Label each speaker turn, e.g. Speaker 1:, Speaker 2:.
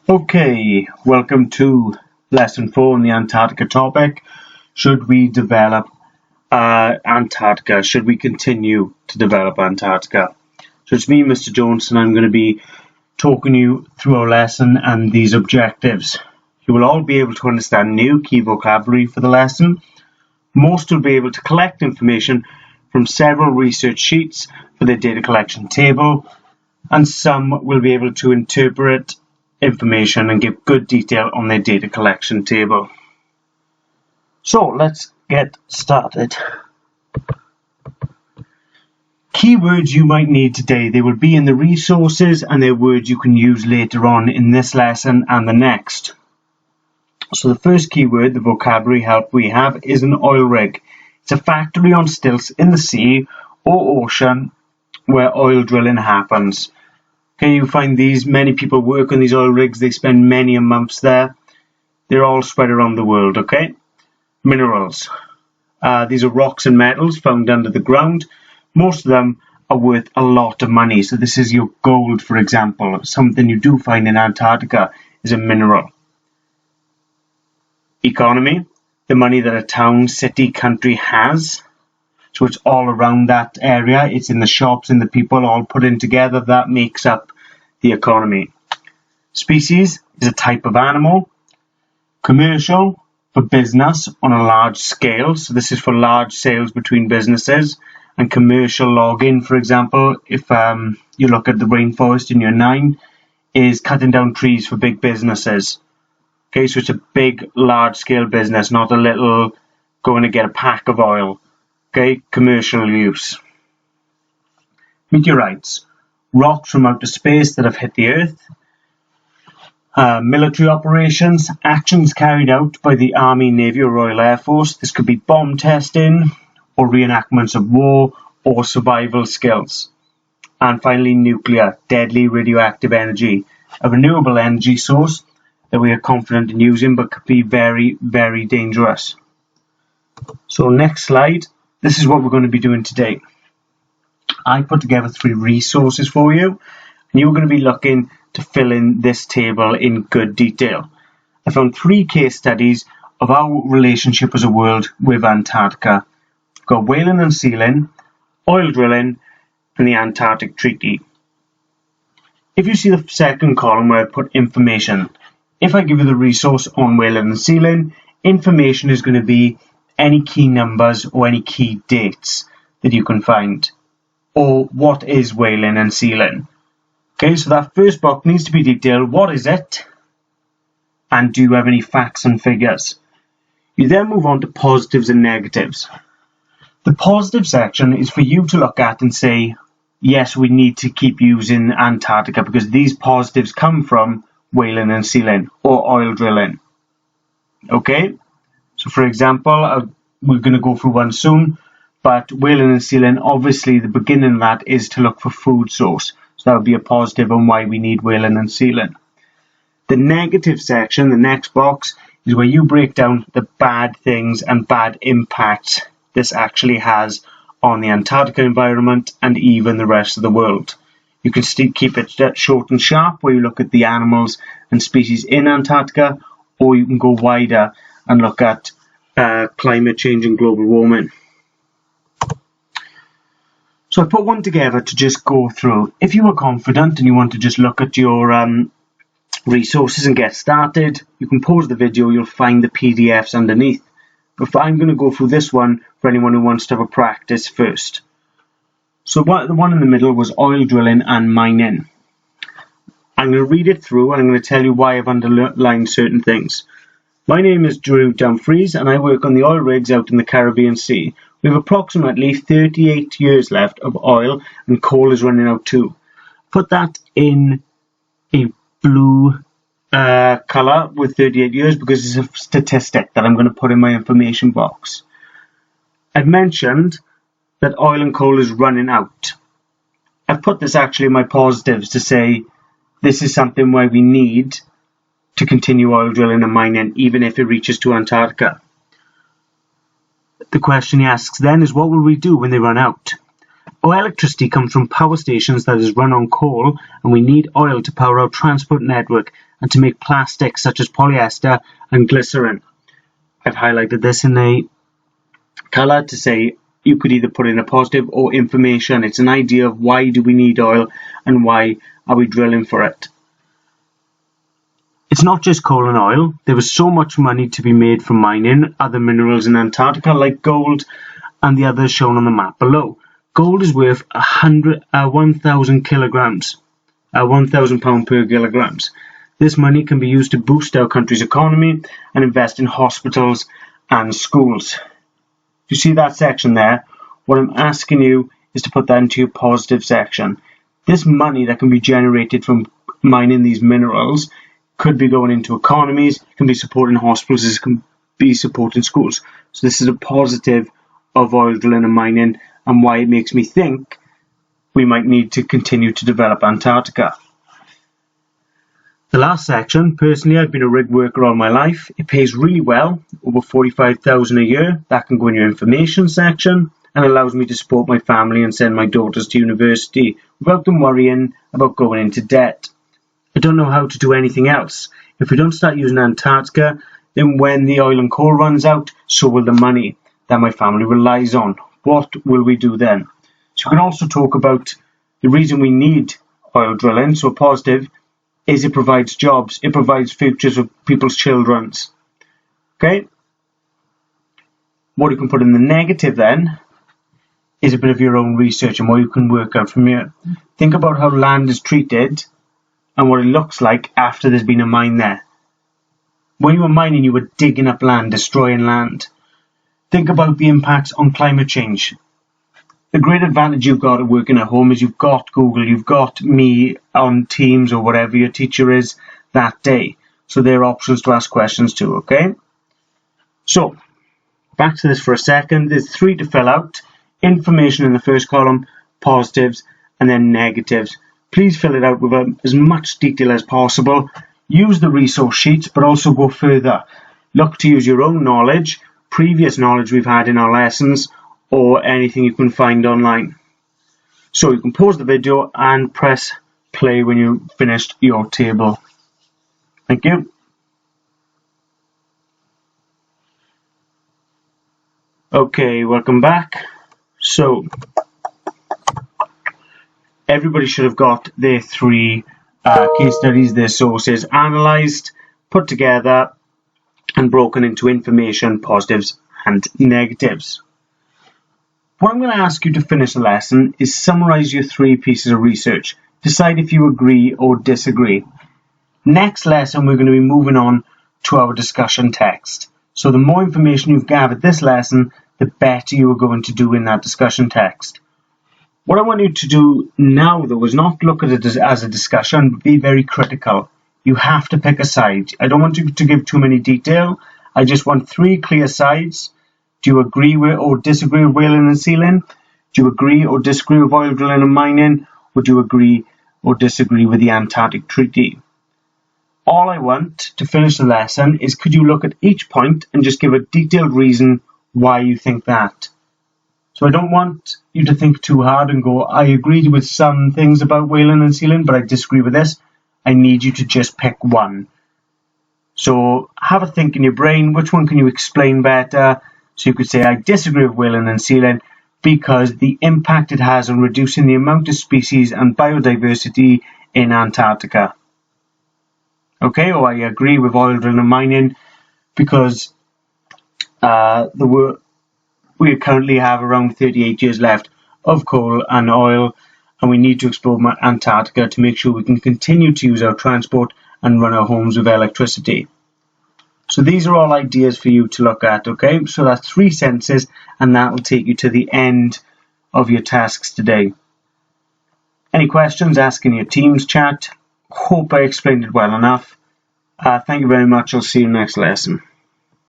Speaker 1: Okay, welcome to lesson 4 on the Antarctica topic. Should we develop Antarctica? Should we continue to develop Antarctica? So it's me, Mr. Jones, and I'm going to be talking you through our lesson and these objectives. You will all be able to understand new key vocabulary for the lesson. Most will be able to collect information from several research sheets for their data collection table, and some will be able to interpret information and give good detail on their data collection table. So let's get started. Keywords you might need today. They will be in the resources and they're words you can use later on in this lesson and the next. So the first keyword, the vocabulary help we have, is an oil rig. It's a factory on stilts in the sea or ocean where oil drilling happens. Okay, you find many people work on these oil rigs. They spend many months there. They're all spread around the world, okay? Minerals. These are rocks and metals found under the ground. Most of them are worth a lot of money. So this is your gold, for example. Something you do find in Antarctica is a mineral. Economy. The money that a town, city, country has. So it's all around that area. It's in the shops and the people all put in together. That makes up the economy. Species is a type of animal. Commercial, for business on a large scale. So this is for large sales between businesses. And commercial logging, for example, if you look at the rainforest in year 9, is cutting down trees for big businesses. Okay, so it's a big, large scale business, not a little going to get a pack of oil. Okay, commercial use. Meteorites, rocks from outer space that have hit the Earth. Military operations, actions carried out by the Army, Navy or Royal Air Force. This could be bomb testing or reenactments of war or survival skills. And finally, nuclear, deadly radioactive energy, a renewable energy source that we are confident in using but could be very, very dangerous. So next slide. This is what we're going to be doing today. I put together 3 resources for you, and you're going to be looking to fill in this table in good detail. I found 3 case studies of our relationship as a world with Antarctica. We've got whaling and sealing, oil drilling, and the Antarctic Treaty. If you see the second column where I put information, if I give you the resource on whaling and sealing, information is going to be any key numbers or any key dates that you can find, or what is whaling and sealing. Okay, so that first box needs to be detailed. What is it? And do you have any facts and figures? You then move on to positives and negatives. The positive section is for you to look at and say, yes, we need to keep using Antarctica because these positives come from whaling and sealing or oil drilling. Okay? So for example, we're going to go through one soon, but whaling and sealing, obviously the beginning of that is to look for food source. So that would be a positive on why we need whaling and sealing. The negative section, the next box, is where you break down the bad things and bad impacts this actually has on the Antarctica environment and even the rest of the world. You can still keep it short and sharp where you look at the animals and species in Antarctica, or you can go wider and look at climate change and global warming. So I put one together to just go through. If you are confident and you want to just look at your resources and get started, you can pause the video, you'll find the PDFs underneath. But I'm going to go through this one for anyone who wants to have a practice first. So the one in the middle was oil drilling and mining. I'm going to read it through and I'm going to tell you why I've underlined certain things. My name is Drew Dumfries and I work on the oil rigs out in the Caribbean Sea. We have approximately 38 years left of oil and coal is running out too. Put that in a blue colour with 38 years because it's a statistic that I'm going to put in my information box. I've mentioned that oil and coal is running out. I've put this actually in my positives to say this is something where we need to continue oil drilling and mining even if it reaches to Antarctica. The question he asks then is, what will we do when they run out? Our electricity comes from power stations that is run on coal, and we need oil to power our transport network and to make plastics such as polyester and glycerin. I've highlighted this in a colour to say you could either put in a positive or information. It's an idea of why do we need oil and why are we drilling for it. It's not just coal and oil. There was so much money to be made from mining other minerals in Antarctica like gold and the others shown on the map below. Gold is worth 1,000 kilograms, £1,000 per kilograms. This money can be used to boost our country's economy and invest in hospitals and schools. You see that section there? What I'm asking you is to put that into your positive section. This money that can be generated from mining these minerals could be going into economies, can be supporting hospitals, it can be supporting schools. So this is a positive of oil drilling and mining and why it makes me think we might need to continue to develop Antarctica. The last section, personally I've been a rig worker all my life. It pays really well, over $45,000 a year. That can go in your information section and allows me to support my family and send my daughters to university without them worrying about going into debt. I don't know how to do anything else. If we don't start using Antarctica, then when the oil and coal runs out, so will the money that my family relies on. What will we do then? So we can also talk about the reason we need oil drilling. So positive is it provides jobs, it provides futures of people's children's. Okay? What you can put in the negative then is a bit of your own research and what you can work out from here. Think about how land is treated and what it looks like after there's been a mine there. When you were mining, you were digging up land, destroying land. Think about the impacts on climate change. The great advantage you've got at working at home is you've got Google, you've got me on Teams or whatever your teacher is that day. So there are options to ask questions too, okay? So, back to this for a second. There's 3 to fill out. Information in the first column, positives, and then negatives. Please fill it out with as much detail as possible. Use the resource sheets, but also go further. Look to use your own knowledge, previous knowledge we've had in our lessons, or anything you can find online. So you can pause the video and press play when you've finished your table. Thank you. Okay, welcome back. So everybody should have got their 3 case studies, their sources analysed, put together and broken into information, positives and negatives. What I'm going to ask you to finish the lesson is summarise your 3 pieces of research. Decide if you agree or disagree. Next lesson we're going to be moving on to our discussion text. So the more information you've gathered this lesson, the better you are going to do in that discussion text. What I want you to do now though is not look at it as a discussion, but be very critical. You have to pick a side. I don't want you to give too many detail. I just want 3 clear sides. Do you agree with or disagree with whaling and sealing? Do you agree or disagree with oil drilling and mining? Or do you agree or disagree with the Antarctic Treaty? All I want to finish the lesson is could you look at each point and just give a detailed reason why you think that. So I don't want you to think too hard and go, I agree with some things about whaling and sealing, but I disagree with this. I need you to just pick one. So have a think in your brain, which one can you explain better? So you could say, I disagree with whaling and sealing because the impact it has on reducing the amount of species and biodiversity in Antarctica. Okay, or I agree with oil drilling and mining because we currently have around 38 years left of coal and oil, and we need to explore Antarctica to make sure we can continue to use our transport and run our homes with electricity. So these are all ideas for you to look at, okay? So that's 3 sentences, and that will take you to the end of your tasks today. Any questions, ask in your Teams chat. Hope I explained it well enough. Thank you very much. I'll see you next lesson.